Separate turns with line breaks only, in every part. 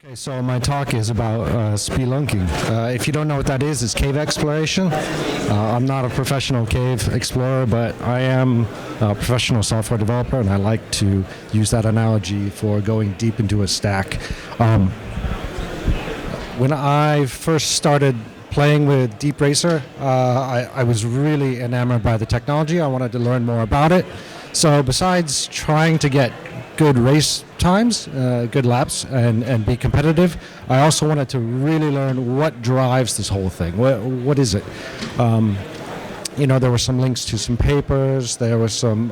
Okay, so my talk is about spelunking. If you don't know what that is, it's cave exploration. I'm not a professional cave explorer, but I am a professional software developer, and I like to use that analogy for going deep into a stack. When I first started playing with DeepRacer, I was really enamored by the technology. I wanted to learn more about it. So besides trying to get good race times, good laps, and be competitive, I also wanted to really learn what drives this whole thing. What is it? There were some links to some papers. There was some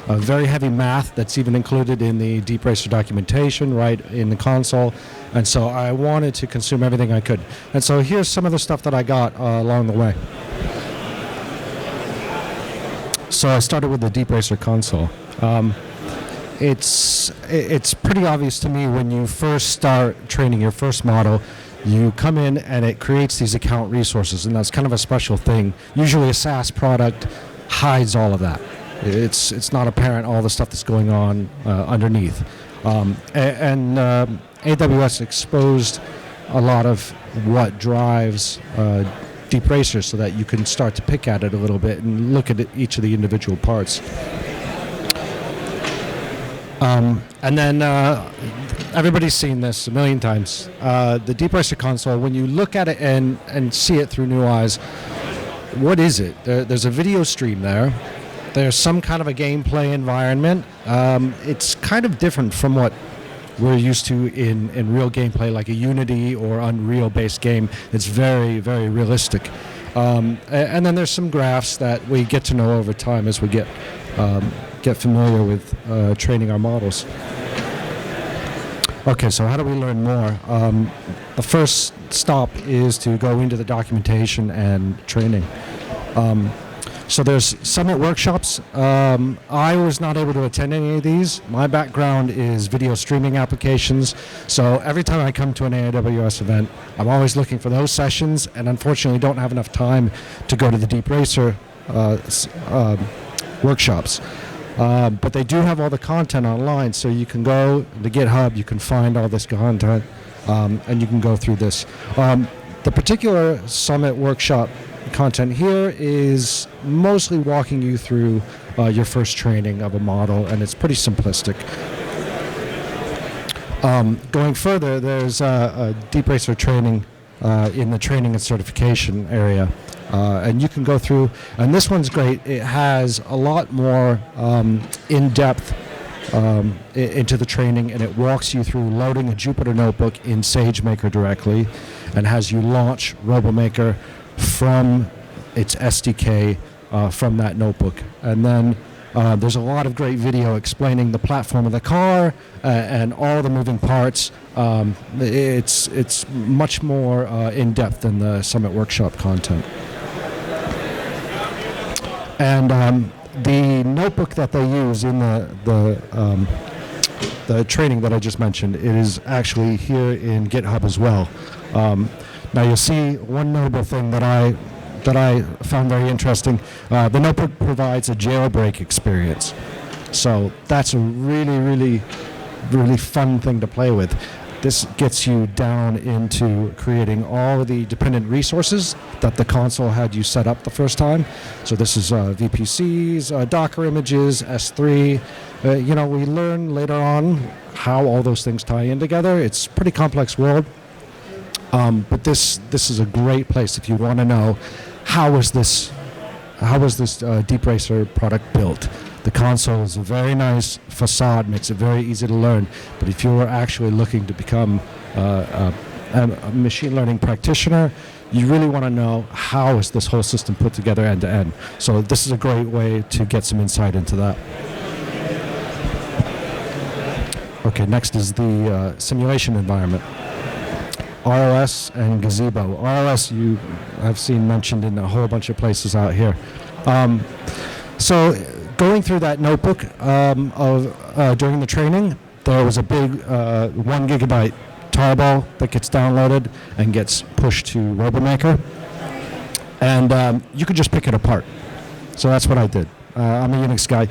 very heavy math that's even included in the DeepRacer documentation, right in the console. And so I wanted to consume everything I could. And so here's some of the stuff that I got along the way. So I started with the DeepRacer Console. It's pretty obvious to me when you first start training your first model, you come in and it creates these account resources, and that's kind of a special thing. Usually a SaaS product hides all of that. It's not apparent all the stuff that's going on underneath. AWS exposed a lot of what drives DeepRacer so that you can start to pick at it a little bit and look at each of the individual parts. And then everybody's seen this a million times. The DeepRacer console, when you look at it and see it through new eyes, what is it? There's a video stream there. There's some kind of a gameplay environment. It's kind of different from what we're used to in real gameplay, like a Unity or Unreal-based game. It's very, very realistic. And then there's some graphs that we get to know over time as we get familiar with training our models. Okay, so how do we learn more? The first stop is to go into the documentation and training. So there's summit workshops. I was not able to attend any of these. My background is video streaming applications. So every time I come to an AWS event, I'm always looking for those sessions, and unfortunately don't have enough time to go to the DeepRacer workshops. But they do have all the content online, so you can go to GitHub, you can find all this content, and you can go through this. The particular summit workshop content here is mostly walking you through your first training of a model, and it's pretty simplistic. Going further, there's a DeepRacer training in the training and certification area. And you can go through, and this one's great. It has a lot more in-depth into the training, and it walks you through loading a Jupyter notebook in SageMaker directly, and has you launch RoboMaker from its SDK from that notebook. And then there's a lot of great video explaining the platform of the car and all the moving parts. It's much more in-depth than the Summit Workshop content. And the notebook that they use in the training that I just mentioned, it is actually here in GitHub as well. Now you'll see one notable thing that I found very interesting. The notebook provides a jailbreak experience. So that's a really, really, really fun thing to play with. This gets you down into creating all of the dependent resources that the console had you set up the first time. So this is VPCs, Docker images, S3. We learn later on how all those things tie in together. It's a pretty complex world. But this is a great place if you want to know how was this DeepRacer product built. The console is a very nice facade, makes it very easy to learn. But if you're actually looking to become a machine learning practitioner, you really want to know how is this whole system put together end to end. So this is a great way to get some insight into that. Okay, next is the simulation environment. ROS and Gazebo. ROS I've seen mentioned in a whole bunch of places out here. So going through that notebook during the training, there was a big 1 gigabyte tarball that gets downloaded and gets pushed to RoboMaker. And you could just pick it apart. So that's what I did. I'm a Unix guy.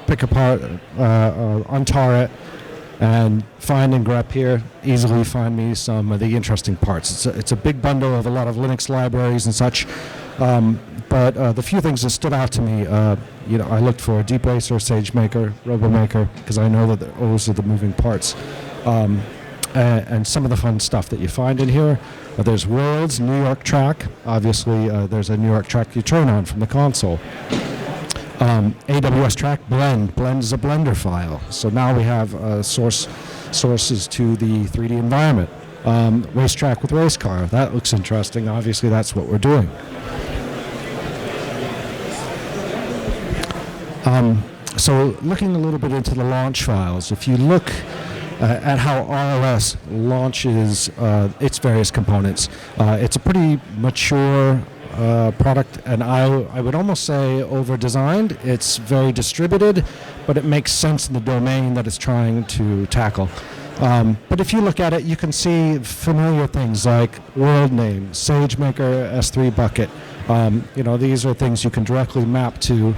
Pick apart, untar it, and find and grep here, easily find me some of the interesting parts. It's a big bundle of a lot of Linux libraries and such, but the few things that stood out to me, I looked for DeepRacer, SageMaker, RoboMaker, because I know that those are the moving parts. And some of the fun stuff that you find in here. There's Worlds, New York Track. Obviously, there's a New York Track you turn on from the console. AWS Track Blend. Blend is a Blender file. So now we have sources to the 3D environment. Racetrack with Race Car. That looks interesting. Obviously, that's what we're doing. So looking a little bit into the launch files, if you look at how RLS launches its various components, it's a pretty mature product, and I would almost say over-designed. It's very distributed, but it makes sense in the domain that it's trying to tackle. But if you look at it, you can see familiar things like world name, SageMaker S3 bucket. These are things you can directly map to.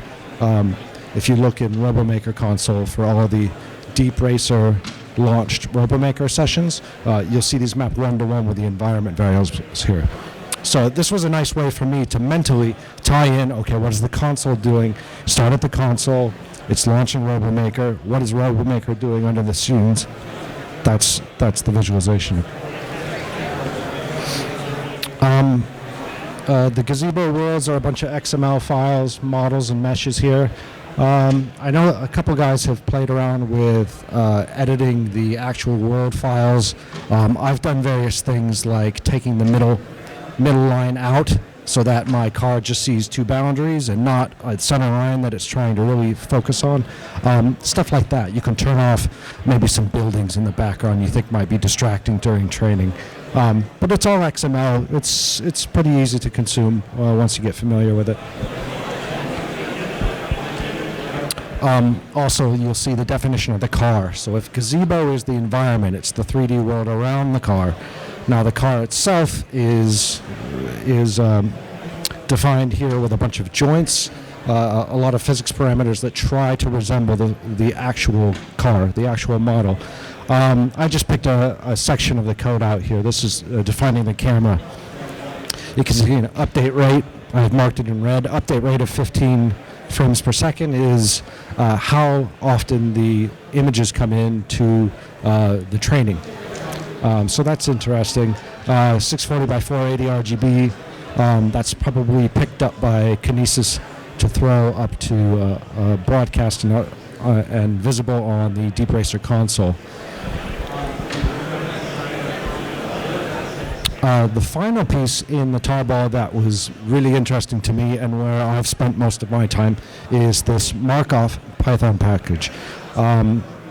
If you look in RoboMaker console for all of the DeepRacer launched RoboMaker sessions, you'll see these map one-to-one with the environment variables here. So this was a nice way for me to mentally tie in, okay, what is the console doing? Start at the console, it's launching RoboMaker. What is RoboMaker doing under the scenes? That's the visualization. The Gazebo Worlds are a bunch of XML files, models, and meshes here. I know a couple guys have played around with editing the actual world files. I've done various things like taking the middle line out so that my car just sees two boundaries and not a center line that it's trying to really focus on. Stuff like that. You can turn off maybe some buildings in the background you think might be distracting during training. But it's all XML. It's pretty easy to consume once you get familiar with it. Also, you'll see the definition of the car. So if Gazebo is the environment, it's the 3D world around the car. Now the car itself is defined here with a bunch of joints, a lot of physics parameters that try to resemble the actual car, the actual model. I just picked a section of the code out here. This is defining the camera. You can see an update rate. I've marked it in red. Update rate of 15 frames per second is how often the images come into the training. So that's interesting. 640 by 480 RGB. That's probably picked up by Kinesis to throw up to broadcast and visible on the DeepRacer console. The final piece in the tarball that was really interesting to me and where I've spent most of my time is this Markov Python package.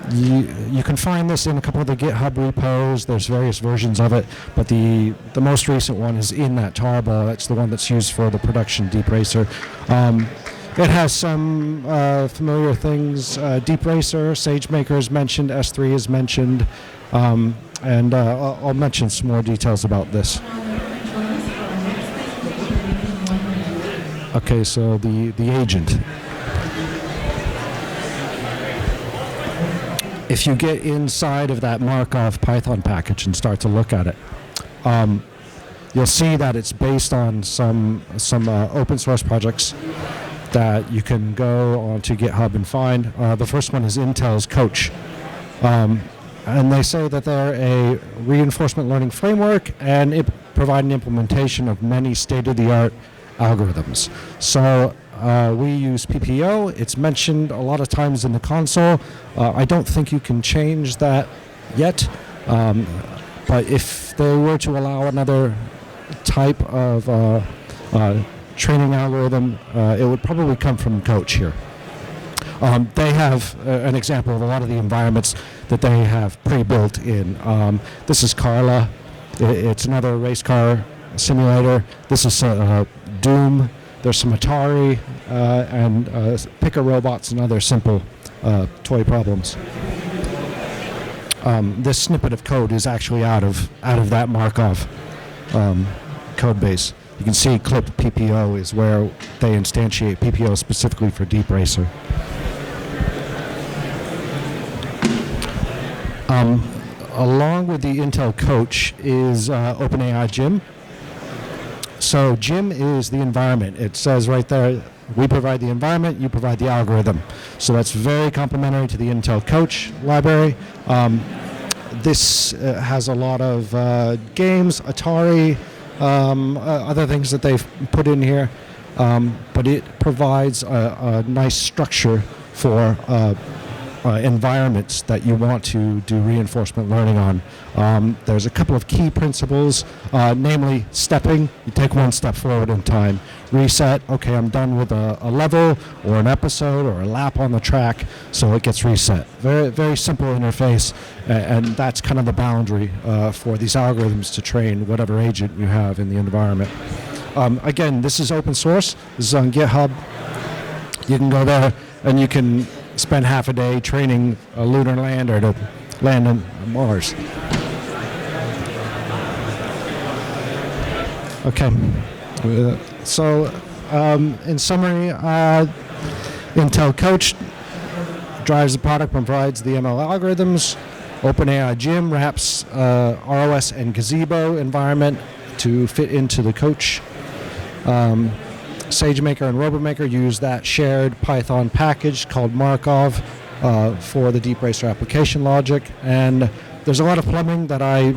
You can find this in a couple of the GitHub repos. There's various versions of it, but the most recent one is in that tarball. It's the one that's used for the production DeepRacer. It has some familiar things. DeepRacer, SageMaker is mentioned, S3 is mentioned, and I'll mention some more details about this. Okay, so the agent. If you get inside of that Markov Python package and start to look at it, you'll see that it's based on some open source projects that you can go onto GitHub and find. The first one is Intel's Coach. And they say that they're a reinforcement learning framework and it provide an implementation of many state-of-the-art algorithms. So we use PPO. It's mentioned a lot of times in the console. I don't think you can change that yet. But if they were to allow another type of training algorithm, it would probably come from Coach here. They have an example of a lot of the environments that they have pre-built in. This is Carla. It's another race car simulator. This is Doom. There's some Atari and Picker robots and other simple toy problems. This snippet of code is actually out of that Markov code base. You can see clipped PPO is where they instantiate PPO specifically for DeepRacer. Along with the Intel Coach is OpenAI Gym. So Gym is the environment. It says right there, we provide the environment, you provide the algorithm. So that's very complementary to the Intel Coach library. This has a lot of games, Atari, other things that they've put in here, but it provides a nice structure for environments that you want to do reinforcement learning on. There's a couple of key principles, namely stepping. You take one step forward in time. Reset, okay, I'm done with a level or an episode or a lap on the track, so it gets reset. Very, very simple interface, and that's kind of the boundary for these algorithms to train whatever agent you have in the environment. Again, this is open source. This is on GitHub. You can go there and you can spend half a day training a lunar lander to land on Mars. Okay, so in summary, Intel Coach drives the product, provides the ML algorithms. OpenAI Gym wraps ROS and Gazebo environment to fit into the Coach. SageMaker and RoboMaker use that shared Python package called Markov for the DeepRacer application logic. And there's a lot of plumbing that I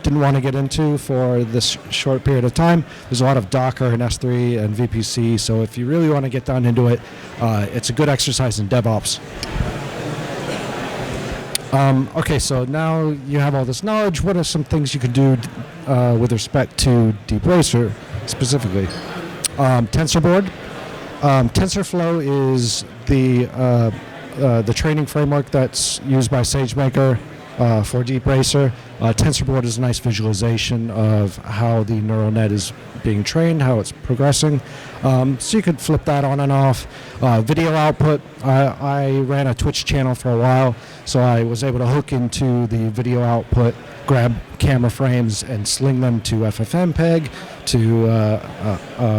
didn't want to get into for this short period of time. There's a lot of Docker and S3 and VPC. So if you really want to get down into it, it's a good exercise in DevOps. Okay, so now you have all this knowledge. What are some things you can do with respect to DeepRacer specifically? TensorBoard. TensorFlow is the training framework that's used by SageMaker for DeepRacer. TensorBoard is a nice visualization of how the neural net is being trained, how it's progressing. So you could flip that on and off. Video output. I ran a Twitch channel for a while, so I was able to hook into the video output, grab camera frames and sling them to FFmpeg to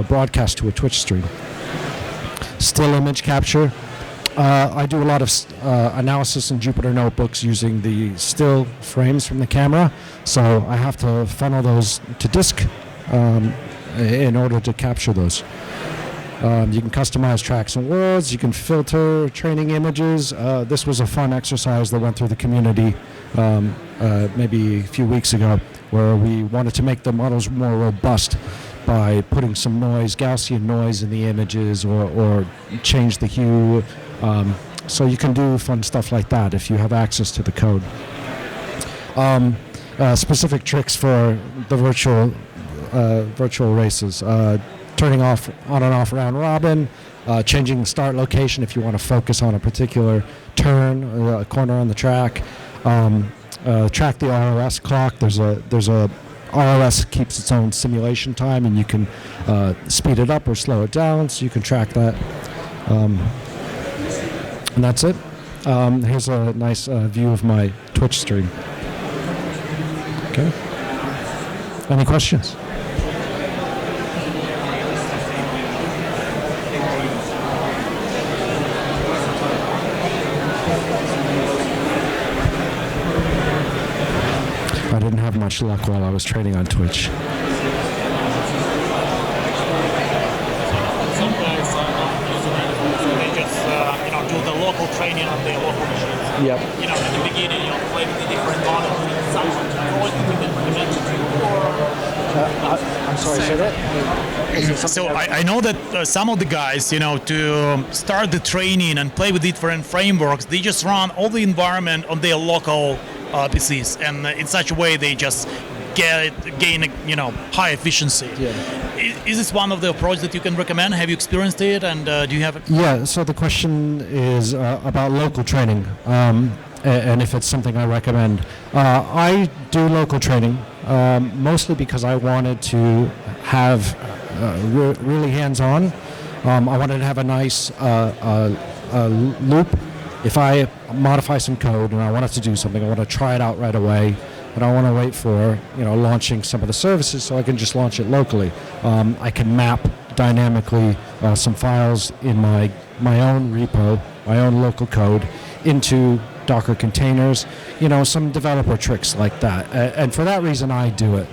broadcast to a Twitch stream. Still image capture. I do a lot of analysis in Jupyter notebooks using the still frames from the camera, so I have to funnel those to disk in order to capture those. You can customize tracks and worlds. You can filter training images. This was a fun exercise that went through the community maybe a few weeks ago, where we wanted to make the models more robust by putting some noise, Gaussian noise in the images, or change the hue. So you can do fun stuff like that if you have access to the code. Specific tricks for the virtual races. Turning off on and off round robin, changing the start location if you want to focus on a particular turn, a corner on the track. Track the ROS clock. There's a ROS keeps its own simulation time, and you can speed it up or slow it down, so you can track that. And that's it. Here's a nice view of my Twitch stream. Okay. Any questions? I didn't have much luck while I was training on Twitch.
Some guys they just do the local training on their local machines.
Yep.
In the beginning, play with the different models. Sometimes
I'm sorry, say that?
So I know that some of the guys, to start the training and play with different frameworks, they just run all the environment on their local PCs, and in such a way they just gain high efficiency. Yeah. Is this one of the approaches that you can recommend? Have you experienced it, and do you have it?
Yeah, so the question is about local training, and if it's something I recommend. I do local training, mostly because I wanted to have really hands-on. I wanted to have a nice loop. If I modify some code and I want it to do something, I want to try it out right away. I don't want to wait for launching some of the services, so I can just launch it locally. I can map dynamically some files in my own repo, my own local code, into Docker containers, some developer tricks like that. And for that reason, I do it.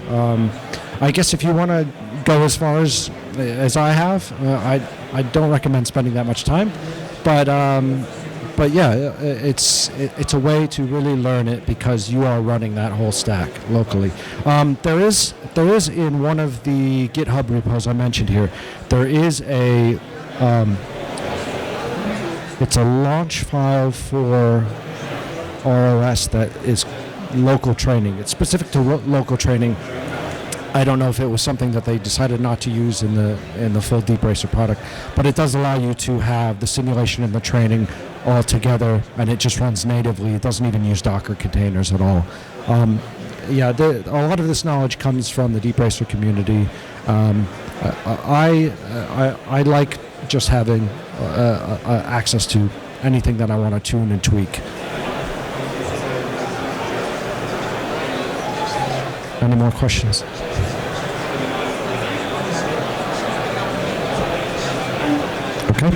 I guess if you want to go as far as I have, I don't recommend spending that much time. But yeah, it's a way to really learn it because you are running that whole stack locally. There is in one of the GitHub repos I mentioned here, there is it's a launch file for ROS that is local training. It's specific to local training. I don't know if it was something that they decided not to use in the full DeepRacer product, but it does allow you to have the simulation and the training all together, and it just runs natively. It doesn't even use Docker containers at all. A lot of this knowledge comes from the DeepRacer community. I like just having access to anything that I want to tune and tweak. Any more questions? Okay.